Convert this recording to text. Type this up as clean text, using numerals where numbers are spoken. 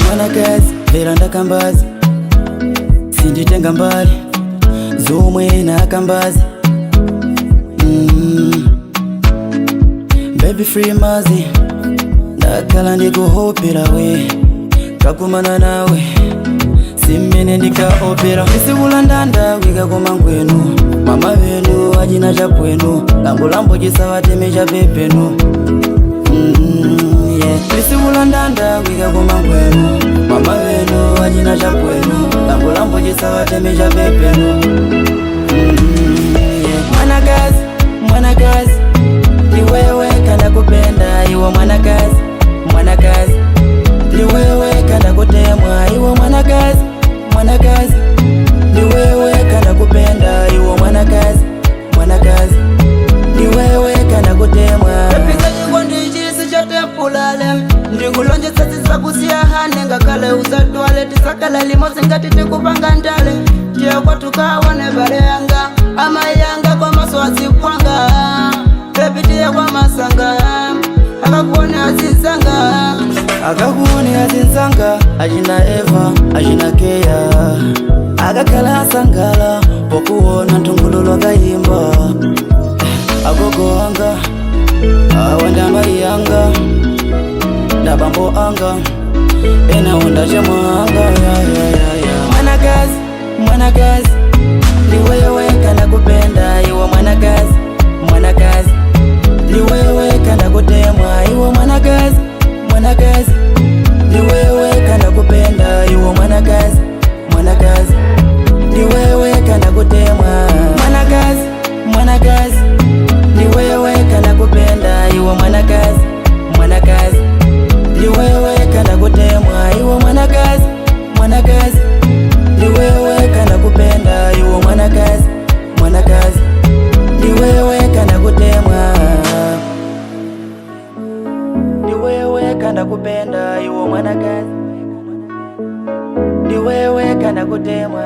Mwanakazi veranda kambazi sinjitenga mbali zomwe na kambazi Baby free mazi ndakala ndikuhopera we kakumana nawe simene ndikaopera isikula ndanda wika koma nkwenu mama venu ajina chapwenu lambo chisavateme chapepenu isikula ndanda wika koma nkwenu mama venu ajina chapwenu lambo chisavateme chapepenu Mwanakazi ni wewe kanda kupenda iwo mwanakazi ni wewe kanda kutemwa iwo mwanakazi ni wewe kanda kupenda iwo mwanakazi ni wewe kanda kutemwa Pepika nyingo ndichisi chatepulale ndikulonje sasi sakusiya hane ngakale uzatwale tisakala limosi ngati tikupanga ndale chekwa tukawane vale yanga ama yanga kwa maswasi kwanga pepitiye kwa masanga akakuone azinzanga ajina Eva ajina Keya akakala asangala pokuona ntungululu akayimba agogo anga awandamai anga ndabambo anga enawonda chamwanga Mwanakazi ni wewe kanda kupenda iwo mwanakazi ni wewe kanda kutemwa iwo mwanakazi ni wewe kanda kupenda iwo mwanakazi ni wewe kanda kutemwa mwanakazi ni wewe kanda kupenda iwo mwanakazi ni wewe kanda kutemwa iwo mwanakazi ni wewe kanda kupenda iwo mwanakazi ni wewe kanda kutemwa ni wewe kanda kupenda iwo mwanakazi ni wewe kanda kutemwa